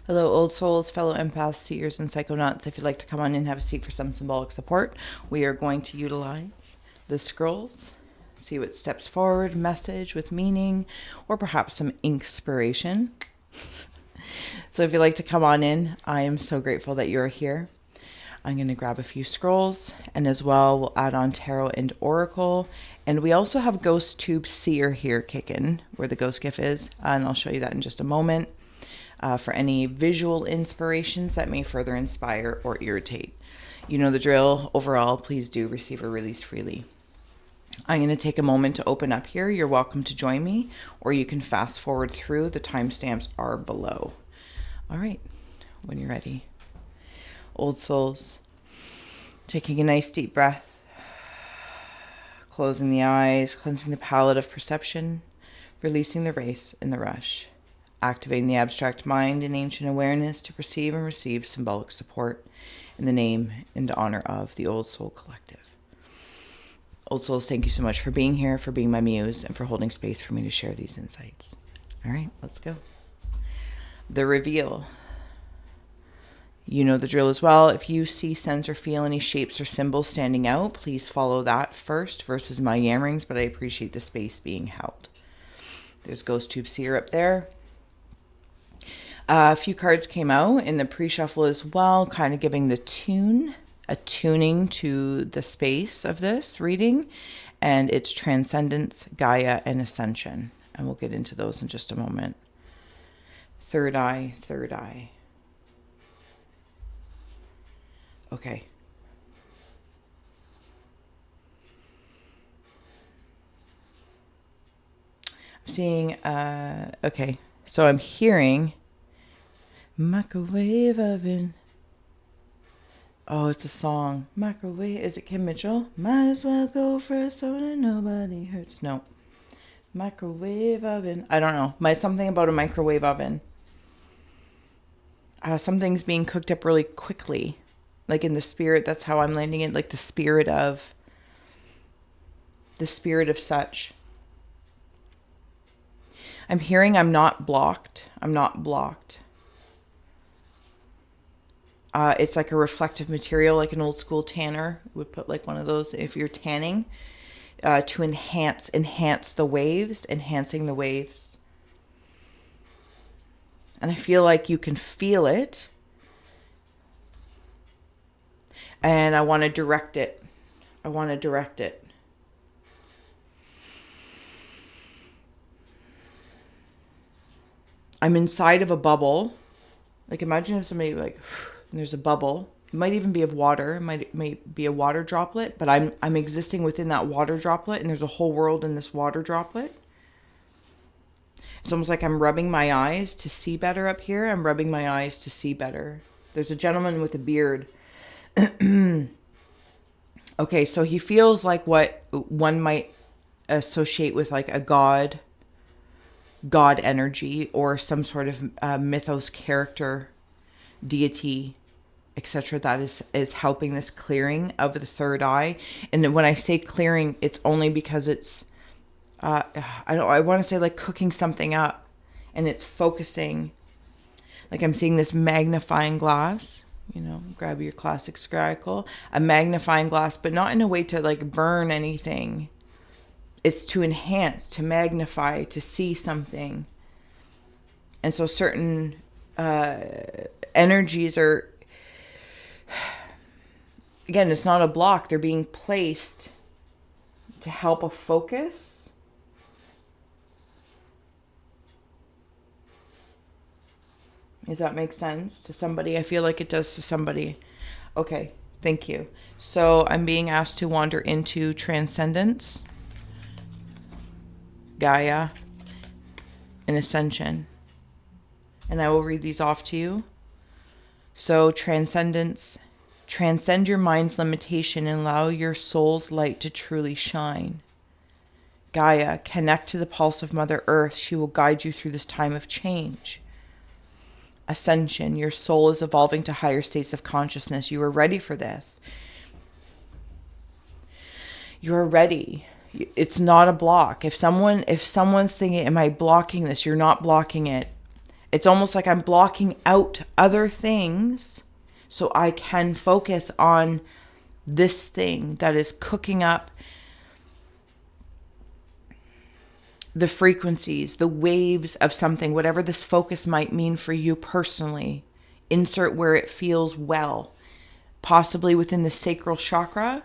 Hello, old souls, fellow empaths, seers, and psychonauts. If you'd like to come on in and have a seat for some symbolic support, we are going to utilize the scrolls, see what steps forward, message with meaning, or perhaps some inspiration. So if you'd like to come on in, I am so grateful that you're here. I'm going to grab a few scrolls, and as well, we'll add on tarot and oracle. And we also have Ghost Tube Seer here kicking, where the ghost gift is, and I'll show you that in just a moment. For any visual inspirations that may further inspire or irritate. You know the drill. Overall, please do receive or release freely. I'm going to take a moment to open up here. You're welcome to join me, or you can fast forward through. The timestamps are below. All right, when you're ready. Old souls, taking a nice deep breath, closing the eyes, cleansing the palette of perception, releasing the race and the rush. Activating the abstract mind and ancient awareness to perceive and receive symbolic support in the name and honor of the Old Soul Collective. Old souls, thank you so much for being here, for being my muse, and for holding space for me to share these insights. All right, let's go. The reveal. You know the drill as well. If you see, sense, or feel any shapes or symbols standing out, please follow that first versus my yammerings, but I appreciate the space being held. There's Ghost Tube Seer up there. A few cards came out in the pre-shuffle as well, kind of giving the tuning to the space of this reading, and it's Transcendence, Gaia, and Ascension. And we'll get into those in just a moment. Third eye, third eye. Okay. I'm seeing, okay, so I'm hearing microwave oven. Oh, it's a song. Microwave. Is it Kim Mitchell? Might as well go first so that nobody hurts. No. Microwave oven. I don't know. Something about a microwave oven. Something's being cooked up really quickly. Like in the spirit, that's how I'm landing it. Like the spirit of such. I'm hearing I'm not blocked. I'm not blocked. It's like a reflective material, like an old school tanner would put like one of those if you're tanning, to enhance the waves, enhancing the waves. And I feel like you can feel it. And I want to direct it. I'm inside of a bubble. Like imagine if somebody like... And there's a bubble. It might even be of water. It might be a water droplet, but I'm existing within that water droplet, and there's a whole world in this water droplet. It's almost like I'm rubbing my eyes to see better up here. I'm rubbing my eyes to see better. There's a gentleman with a beard. Okay, so he feels like what one might associate with like a god energy, or some sort of mythos character, deity, etc., that is helping this clearing of the third eye. And when I say clearing, it's only because it's I want to say like cooking something up, and it's focusing. Like I'm seeing this magnifying glass, grab your classic Scrying, a magnifying glass, but not in a way to like burn anything. It's to enhance, to magnify, to see something. And so certain energies are, again, it's not a block. They're being placed to help a focus. Does that make sense to somebody? I feel like it does to somebody. Okay, thank you. So I'm being asked to wander into Transcendence, Gaia, and Ascension. And I will read these off to you. So Transcendence, transcend your mind's limitation and allow your soul's light to truly shine. Gaia, connect to the pulse of Mother Earth. She will guide you through this time of change. Ascension, your soul is evolving to higher states of consciousness. You are ready for this. You are ready. It's not a block. If someone's thinking, am I blocking this? You're not blocking it. It's almost like I'm blocking out other things so I can focus on this thing that is cooking up the frequencies, the waves of something, whatever this focus might mean for you personally. Insert where it feels well, possibly within the sacral chakra,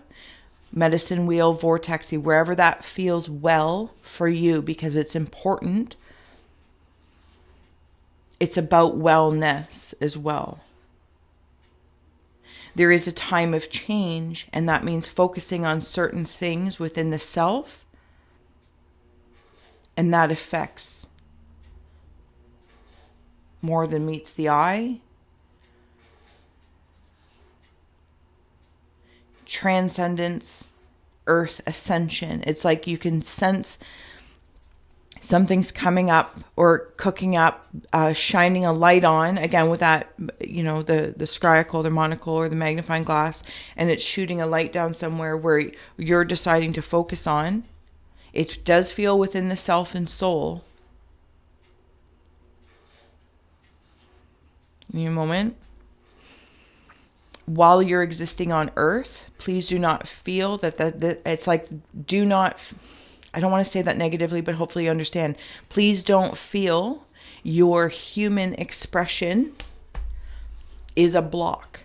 medicine wheel, vortexy, wherever that feels well for you, because it's important. It's about wellness as well. There is a time of change, and that means focusing on certain things within the self, and that affects more than meets the eye. Transcendence, earth ascension. It's like you can sense something's coming up or cooking up, shining a light on, again with that, the scrying, the monocle, or the magnifying glass, and it's shooting a light down somewhere where you're deciding to focus on. It does feel within the self and soul. Give me a moment. While you're existing on earth, please do not feel that it's like, do not, I don't want to say that negatively, but hopefully you understand. Please don't feel your human expression is a block.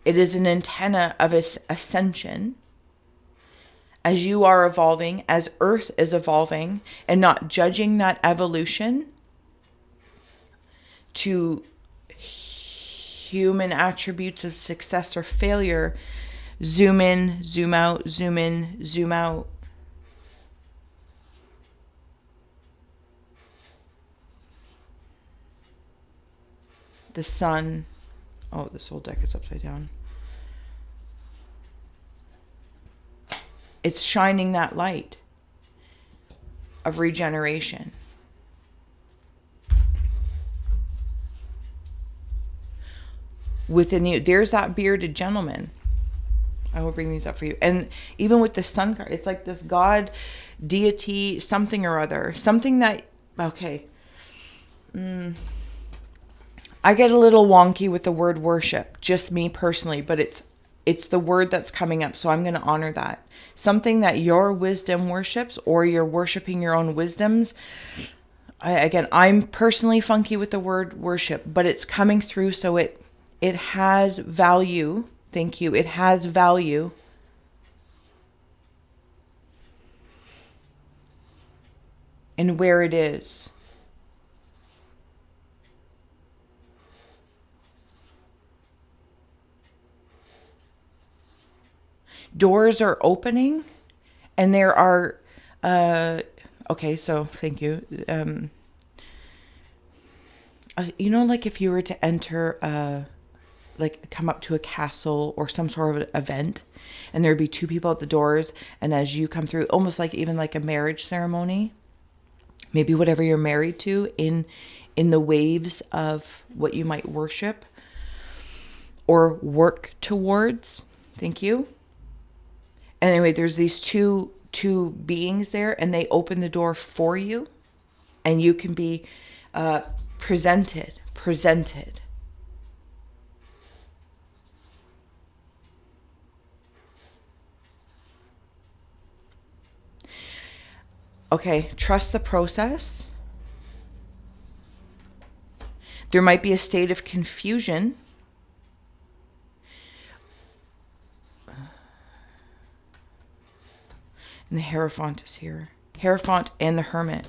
It is an antenna of ascension. As you are evolving, as Earth is evolving, and not judging that evolution to human attributes of success or failure. Zoom in, zoom out, zoom in, zoom out. The sun. Oh, this whole deck is upside down. It's shining that light of regeneration. Within you, there's that bearded gentleman. I will bring these up for you. And even with the sun card, it's like this God, deity, something or other. Something that, okay. I get a little wonky with the word worship, just me personally, but it's the word that's coming up, so I'm going to honor that. Something that your wisdom worships, or you're worshiping your own wisdoms. I'm personally funky with the word worship, but it's coming through, so it has value. Thank you. It has value. And where it is. Doors are opening, and there are, okay, so thank you. Like if you were to enter, come up to a castle or some sort of event, and there'd be two people at the doors, and as you come through, almost like even like a marriage ceremony, maybe whatever you're married to, in the waves of what you might worship or work towards. Thank you. Anyway, there's these two beings there, and they open the door for you, and you can be presented. Okay, trust the process. There might be a state of confusion. And the Hierophant is here. Hierophant and the Hermit.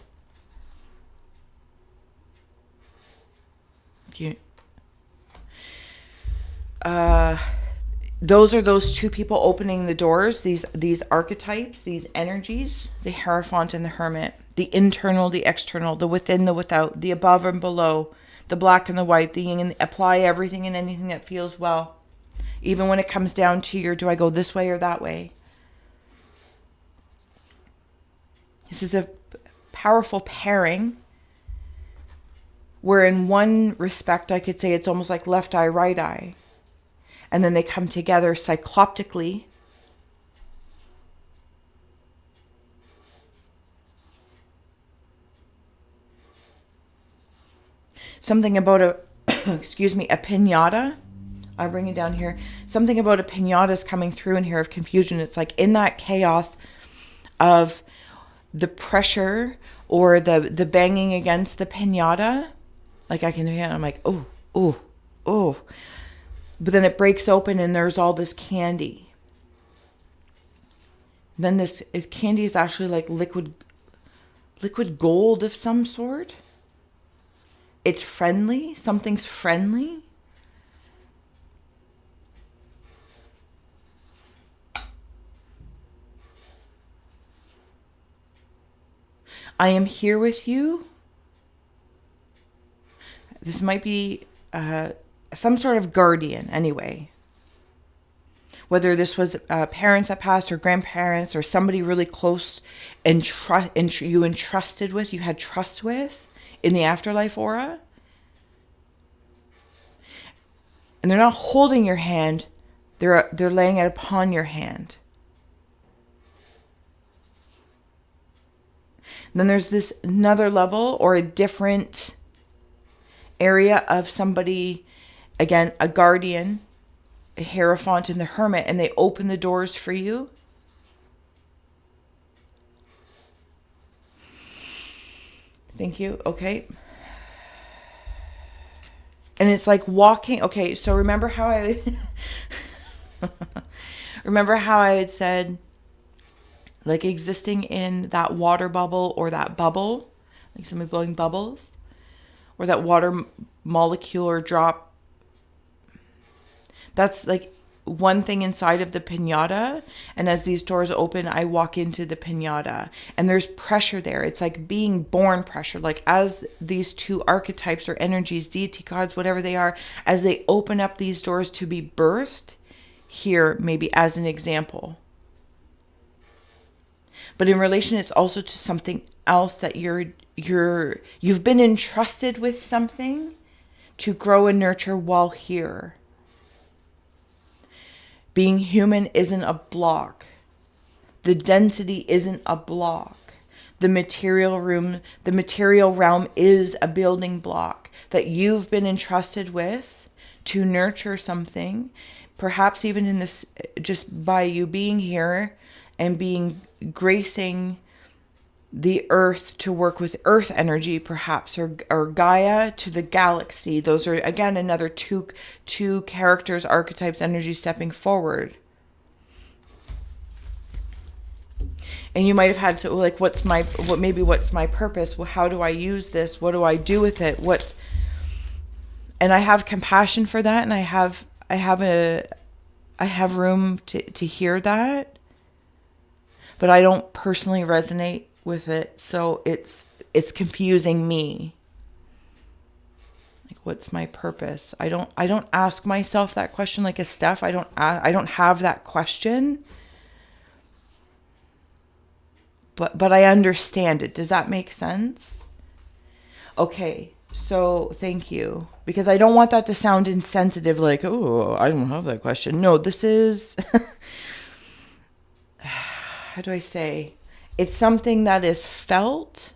Those are those two people opening the doors, these archetypes, these energies, the Hierophant and the Hermit, the internal, the external, the within, the without, the above and below, the black and the white, the yin and the, apply everything and anything that feels well. Even when it comes down to do I go this way or that way? This is a powerful pairing where in one respect I could say it's almost like left eye, right eye. And then they come together cycloptically. something about a, excuse me, a piñata. I'll bring it down here. Something about a piñata is coming through in here of confusion. It's like in that chaos of the pressure or the banging against the piñata. Like I can hear it. I'm like, oh, oh, oh. But then it breaks open and there's all this candy. Then this candy is actually like liquid gold of some sort. It's friendly. Something's friendly. I am here with you. This might be some sort of guardian anyway. Whether this was parents that passed or grandparents or somebody really close and you entrusted with, you had trust with in the afterlife aura. And they're not holding your hand. They're laying it upon your hand. Then there's this another level or a different area of somebody, again, a guardian, a Hierophant and the Hermit, and they open the doors for you. Thank you. Okay. And it's like walking. Okay, so remember how I had said, like existing in that water bubble or that bubble, like somebody blowing bubbles, or that water molecule or drop. That's like one thing inside of the piñata. And as these doors open, I walk into the piñata and there's pressure there. It's like being born pressure. Like as these two archetypes or energies, deity, gods, whatever they are, as they open up these doors to be birthed here, maybe as an example. But in relation, it's also to something else that you've been entrusted with something to grow and nurture while here. Being human isn't a block. The density isn't a block. The material realm is a building block that you've been entrusted with to nurture something. Perhaps even in this, just by you being here and gracing the earth to work with earth energy, perhaps, or Gaia to the galaxy. Those are, again, another two characters, archetypes, energy stepping forward. And you might have had to, like, what's my purpose? Well, how do I use this? What do I do with it? And I have compassion for that, and I have room to hear that. But I don't personally resonate with it, so it's confusing me. Like, what's my purpose? I don't ask myself that question like a Steph. I don't have that question. But I understand it. Does that make sense? Okay, so thank you. Because I don't want that to sound insensitive, like, oh, I don't have that question. No, this is how do I say? It's something that is felt.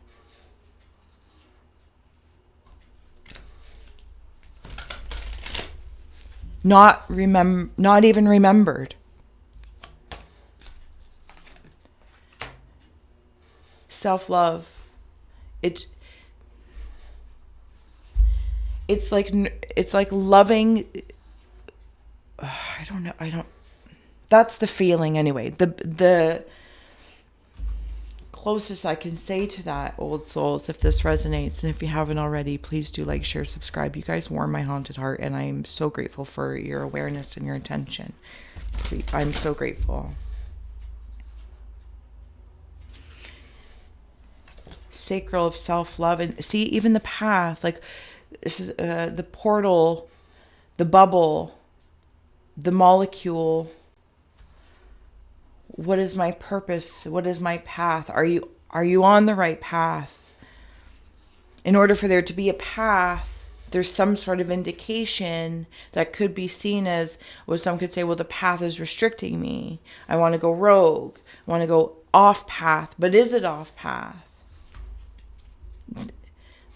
Not even remembered. Self-love. It's like loving. I don't. That's the feeling anyway. The closest I can say to that, old souls, if this resonates, and if you haven't already, please do like, share, subscribe. You guys warm my haunted heart, and I'm so grateful for your awareness and your attention. I'm so grateful. Sacral of self-love, and see, even the path, like this is the portal, the bubble, the molecule. What is my purpose? What is my path? Are you on the right path? In order for there to be a path, there's some sort of indication that could be seen as, well, some could say, well, the path is restricting me. I want to go rogue. I want to go off path. But is it off path?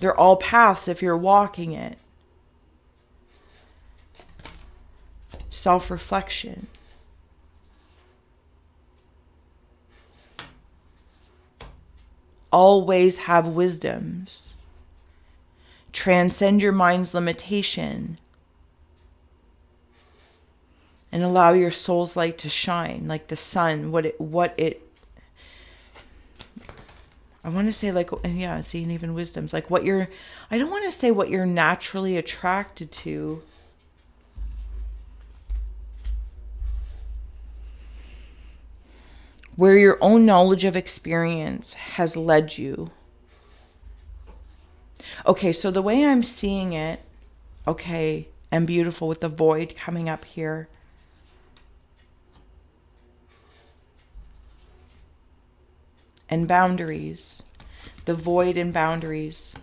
They're all paths if you're walking it. Self-reflection. Always have wisdoms. Transcend your mind's limitation. And allow your soul's light to shine like the sun. I want to say like, yeah, seeing even wisdoms. Like I don't want to say what you're naturally attracted to. Where your own knowledge of experience has led you. Okay, so the way I'm seeing it, okay, and beautiful with the void coming up here. And boundaries. The void and boundaries.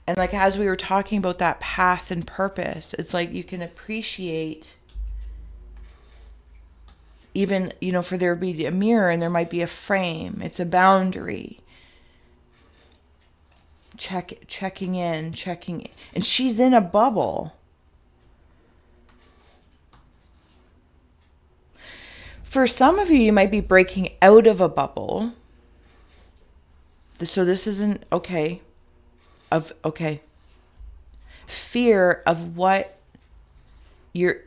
And like as we were talking about that path and purpose, it's like you can appreciate even, for there be a mirror and there might be a frame. It's a boundary. Checking in. And she's in a bubble. For some of you, you might be breaking out of a bubble. So this isn't okay. Fear of what you're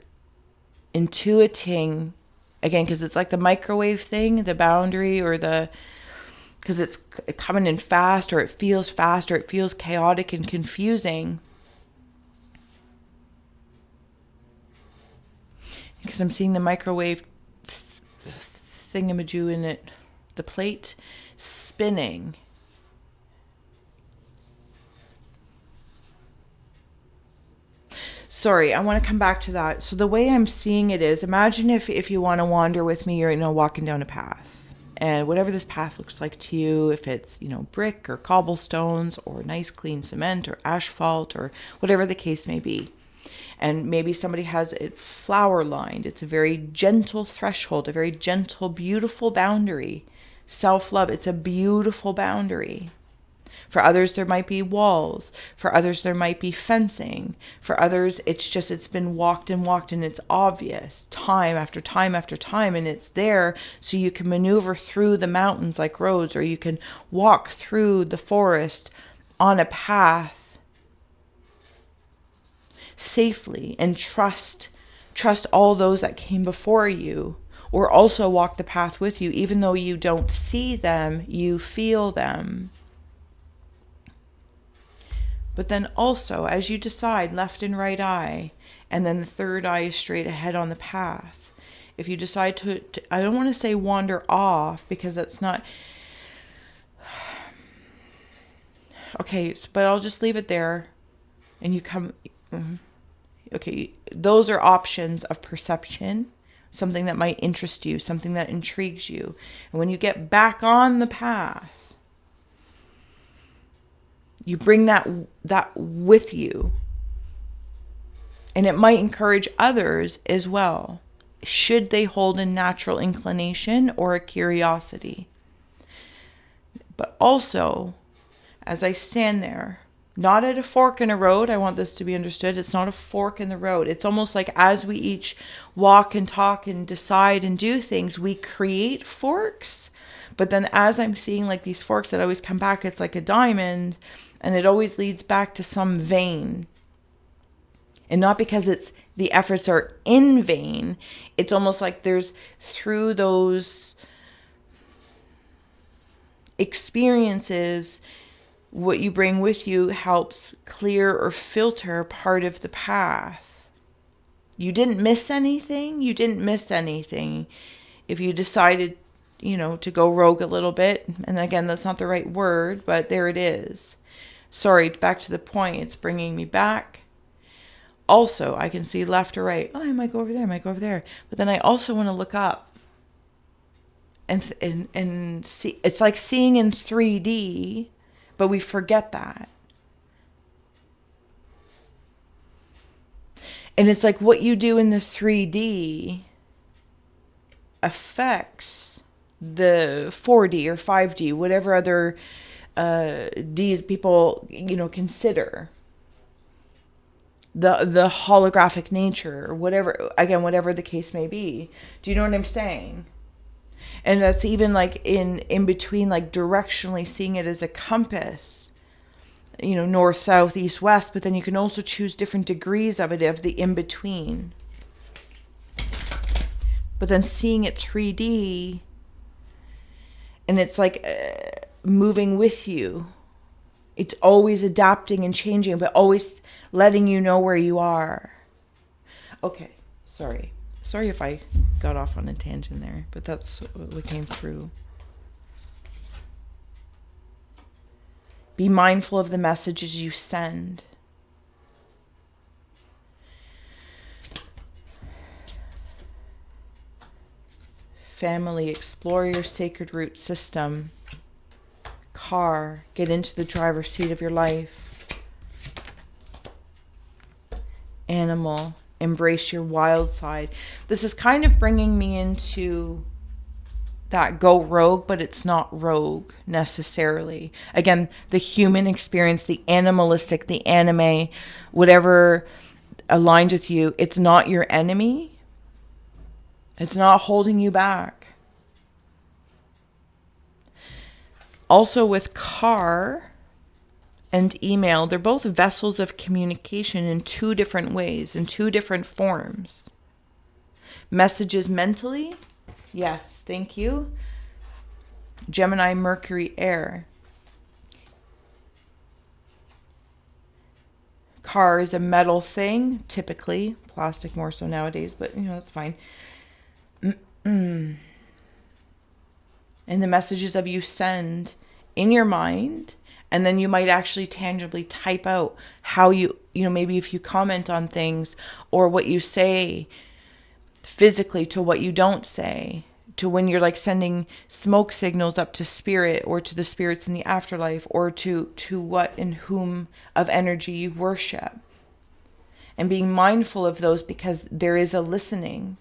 intuiting. Again, because it's like the microwave thing, the boundary, or because it's coming in fast, or it feels fast, or it feels chaotic and confusing. Because I'm seeing the microwave thingamajoo in it, the plate spinning. Sorry, I want to come back to that. So the way I'm seeing it is, imagine if you want to wander with me, you're, walking down a path. And whatever this path looks like to you, if it's, brick or cobblestones or nice clean cement or asphalt or whatever the case may be. And maybe somebody has it flower lined. It's a very gentle threshold, a very gentle, beautiful boundary. Self-love, it's a beautiful boundary. For others, there might be walls. For others, there might be fencing. For others, it's been walked and it's obvious time after time after time, and it's there so you can maneuver through the mountains like roads, or you can walk through the forest on a path safely and trust all those that came before you, or also walk the path with you. Even though you don't see them, you feel them. But then also, as you decide left and right eye, and then the third eye is straight ahead on the path. If you decide to I don't want to say wander off, because that's not... Okay, but I'll just leave it there. And you come... Okay, those are options of perception. Something that might interest you, something that intrigues you. And when you get back on the path, you bring that with you. And it might encourage others as well, should they hold a natural inclination or a curiosity. But also, as I stand there, not at a fork in a road, I want this to be understood, it's not a fork in the road. It's almost like as we each walk and talk and decide and do things, we create forks. But then as I'm seeing like these forks that always come back, it's like a diamond, and it always leads back to some vein. And not because the efforts are in vain. It's almost like there's, through those experiences, what you bring with you helps clear or filter part of the path. You didn't miss anything. If you decided, to go rogue a little bit. And again, that's not the right word, but there it is. Sorry, back to the point. It's bringing me back. Also, I can see left or right. Oh, I might go over there. But then I also want to look up and see. It's like seeing in 3D, but we forget that. And it's like what you do in the 3D affects the 4D or 5D, whatever other these people, consider the holographic nature, or whatever the case may be. Do you know what I'm saying? And that's even like in between, like directionally seeing it as a compass, north, south, east, west, but then you can also choose different degrees of it, of the in between. But then seeing it 3D, and it's like moving with you. It's always adapting and changing, but always letting you know where you are. Okay, sorry. Sorry if I got off on a tangent there, but that's what came through. Be mindful of the messages you send. Family, explore your sacred root system. Car, get into the driver's seat of your life. Animal, embrace your wild side. This is kind of bringing me into that go rogue, but it's not rogue necessarily. Again, the human experience, the animalistic, the anime, whatever aligns with you, it's not your enemy. It's not holding you back. Also with car and email, they're both vessels of communication in two different ways, in two different forms. Messages mentally, yes, thank you. Gemini, Mercury, air. Car is a metal thing, typically. Plastic more so nowadays, but that's fine. And the messages of you send in your mind, and then you might actually tangibly type out how maybe if you comment on things, or what you say physically to what you don't say, to when you're like sending smoke signals up to spirit, or to the spirits in the afterlife, or to what and whom of energy you worship, and being mindful of those, because there is a listening.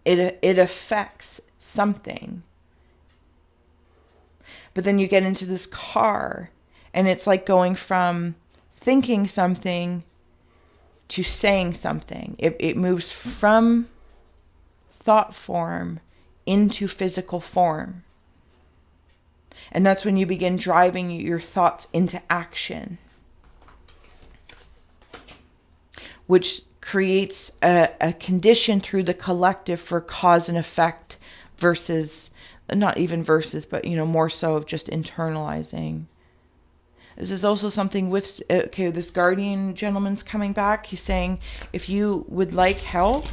It affects something. But then you get into this car, and it's like going from thinking something to saying something. It moves from thought form into physical form. And that's when you begin driving your thoughts into action, which creates a condition through the collective for cause and effect versus, not even versus, but, more so of just internalizing. This is also something with, this guardian gentleman's coming back. He's saying, if you would like help,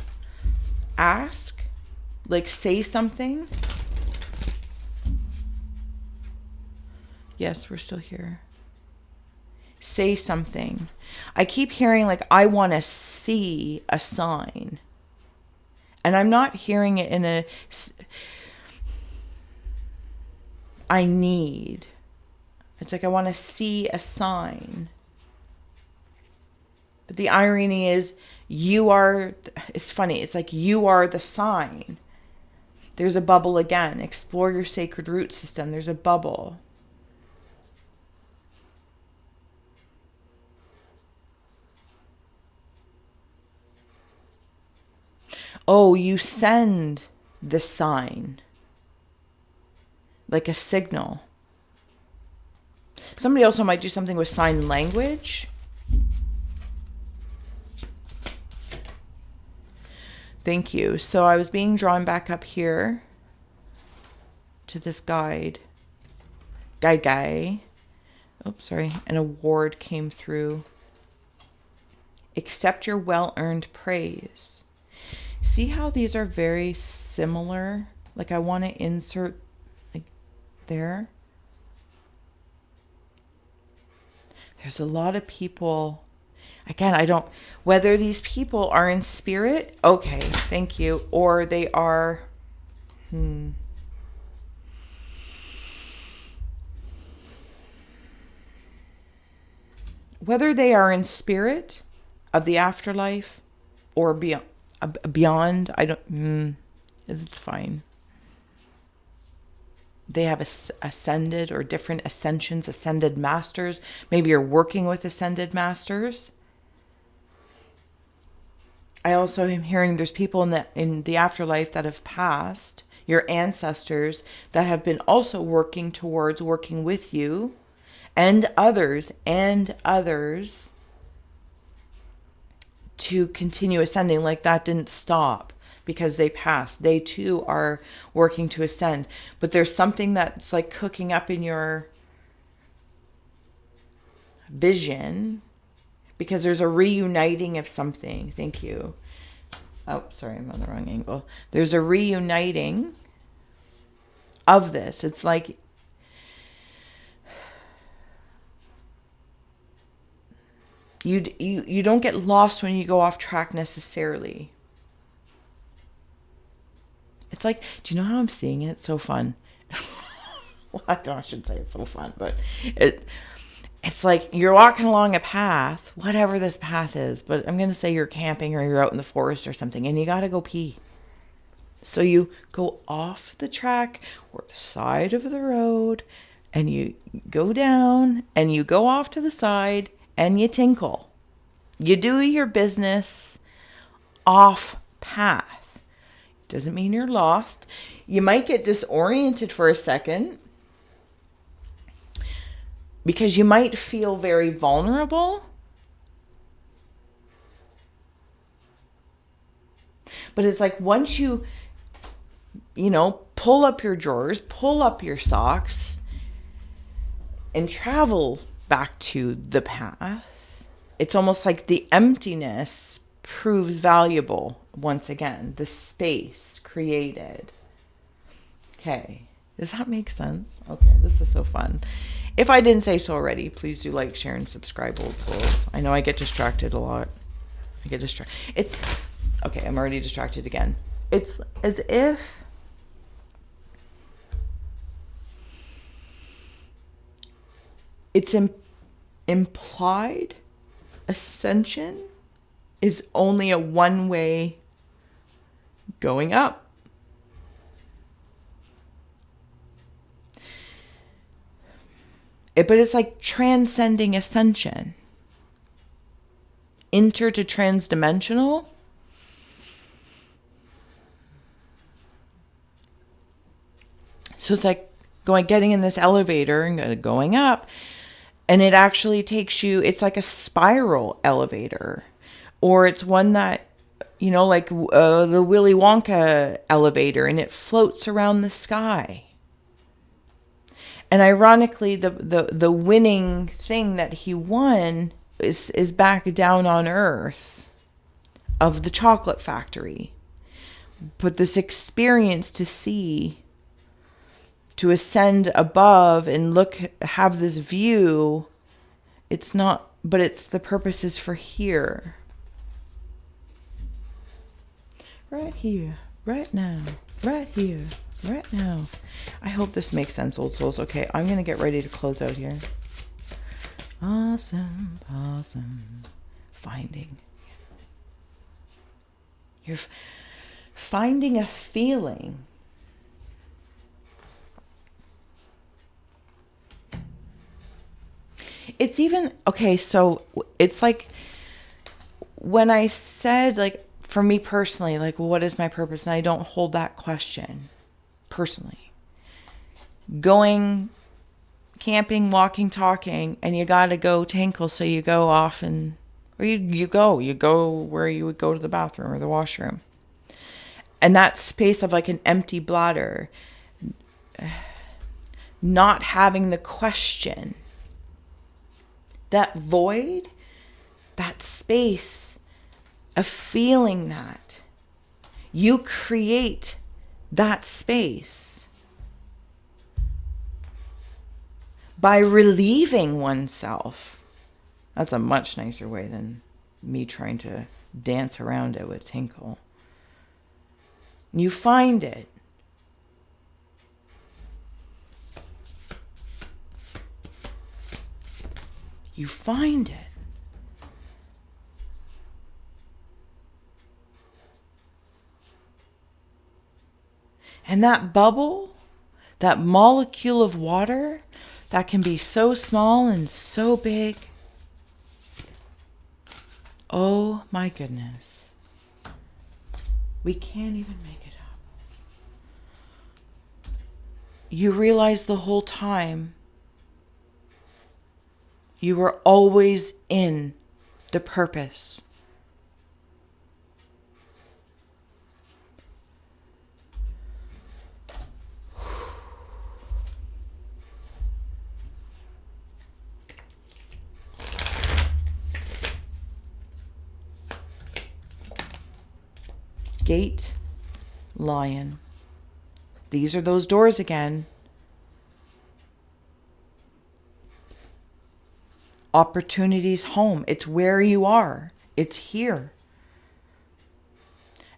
ask, say something. Yes, we're still here. Say something. I keep hearing I want to see a sign. And I'm not hearing it in a I need. It's I want to see a sign. But the irony is it's funny. It's you are the sign. There's a bubble again. Explore your sacred root system. There's a bubble. Oh, you send the sign. Like a signal. Somebody also might do something with sign language. Thank you. So I was being drawn back up here to this guide. Oops, sorry. An award came through. Accept your well-earned praise. See how these are very similar? I want to insert there. There's a lot of people. Again, I don't, whether these people are in spirit, okay, thank you, or they are, whether they are in spirit of the afterlife or beyond, I don't, it's fine. they have ascended or different ascensions, ascended masters. Maybe you're working with ascended masters. I also am hearing there's people in the afterlife that have passed, your ancestors, that have been also working towards working with you and others to continue ascending. Like that didn't stop because they passed. They too are working to ascend. But there's something that's like cooking up in your vision because there's a reuniting of something. Thank you. Oh, sorry, I'm on the wrong angle. There's a reuniting of this. It's like you don't get lost when you go off track necessarily. It's like, do you know how I'm seeing it? It's so fun. Well, I shouldn't say it's so fun, but it's like you're walking along a path, whatever this path is, but I'm going to say you're camping or you're out in the forest or something, and you got to go pee. So you go off the track or the side of the road, and you go down, and you go off to the side, and you tinkle. You do your business off path. Doesn't mean you're lost. You might get disoriented for a second because you might feel very vulnerable. But it's like once you pull up your drawers, pull up your socks, and travel back to the path, it's almost like the emptiness proves valuable once again. The space created. Okay. Does that make sense? Okay, this is so fun. If I didn't say so already, please do like, share, and subscribe, old souls. I know I get distracted a lot. Okay, I'm already distracted again. It's as if it's implied ascension is only a one-way going up. But it's like transcending ascension. Inter to transdimensional. So it's like getting in this elevator and going up, and it actually takes you, it's like a spiral elevator, or it's one that, like the Willy Wonka elevator, and it floats around the sky. And ironically, the winning thing that he won is back down on Earth of the chocolate factory. But this experience to ascend above and have this view, it's not, but it's the purpose is for here. Right here, right now, right here, right now. I hope this makes sense, old souls. Okay, I'm going to get ready to close out here. Awesome. Finding. You're finding a feeling. It's even, okay, so it's like when I said, like, for me personally, like, well, what is my purpose? And I don't hold that question personally. Going camping, walking, talking, and you got to go tinkle, so you go off or you go where you would go to the bathroom or the washroom. And that space of like an empty bladder, not having the question, that void, that space of feeling that. You create that space by relieving oneself. That's a much nicer way than me trying to dance around it with tinkle. You find it. You find it. And that bubble, That molecule of water that can be so small and so big. Oh my goodness. We can't even make it up. You realize the whole time you were always in the purpose. Gate, lion. These are those doors again. Opportunities home. It's where you are. It's here.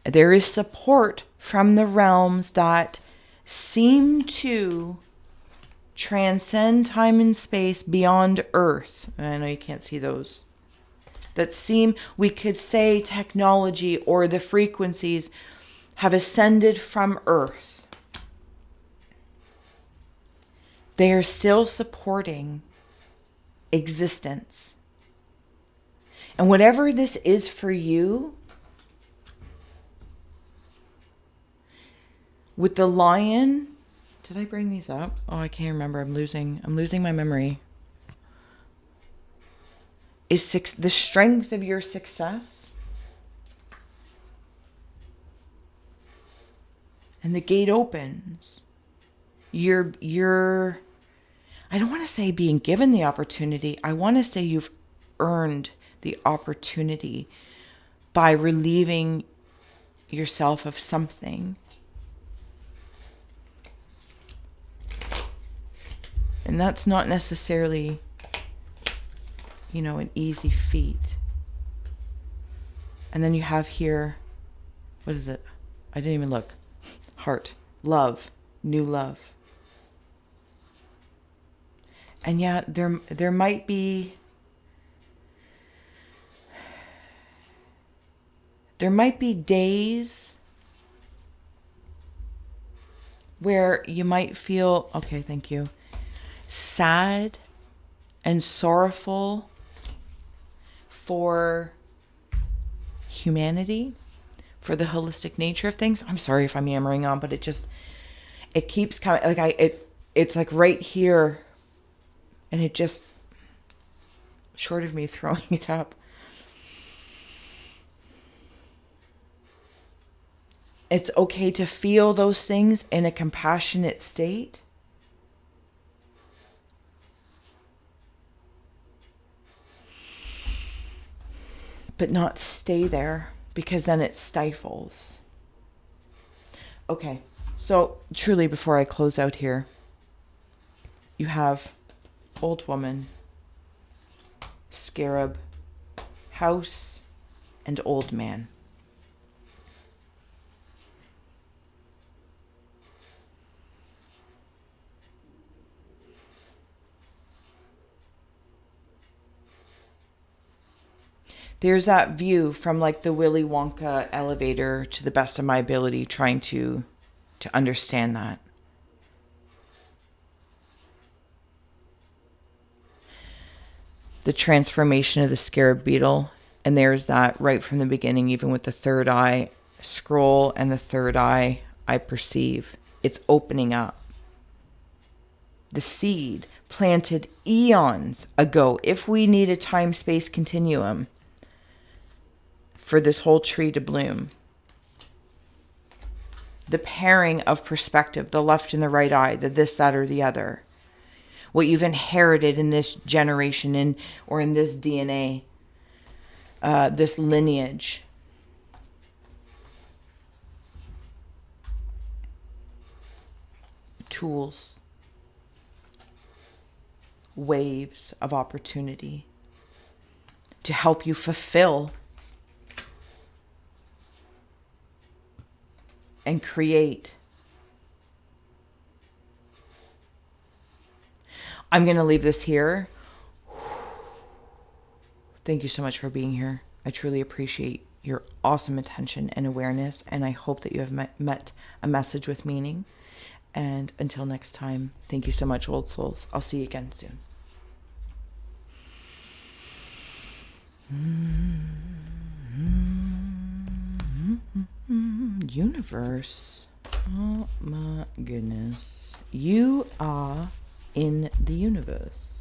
There is support from the realms that seem to transcend time and space beyond Earth. I know you can't see those. That seem, we could say technology or the frequencies have ascended from Earth. They are still supporting existence. And whatever this is for you, with the lion, did I bring these up? Oh, I can't remember. I'm losing my memory. Is the strength of your success. And the gate opens. You're I don't want to say being given the opportunity. I want to say you've earned the opportunity by relieving yourself of something. And that's not necessarily, an easy feat. And then you have here, what is it? I didn't even look. Heart, love, new love. And yeah, there might be days where you might feel, okay, thank you, sad and sorrowful for humanity, for the holistic nature of things. I'm sorry if I'm yammering on, but it keeps coming. It's like right here. And it just, short of me throwing it up, it's okay to feel those things in a compassionate state. But not stay there, because then it stifles. Okay, so truly before I close out here, you have old woman, scarab, house, and old man. There's that view from like the Willy Wonka elevator, to the best of my ability, trying to understand that. The transformation of the scarab beetle. And there's that right from the beginning, even with the third eye scroll and the third eye, I perceive. It's opening up. The seed planted eons ago, if we need a time-space continuum for this whole tree to bloom. The pairing of perspective, the left and the right eye, the this, that, or the other. What you've inherited in this generation, or in this DNA, this lineage. Tools. Waves of opportunity to help you fulfill and create. I'm going to leave this here. Thank you so much for being here. I truly appreciate your awesome attention and awareness, and I hope that you have met a message with meaning. And until next time, thank you so much, old souls. I'll see you again soon. Universe. Oh my goodness. You are in the universe.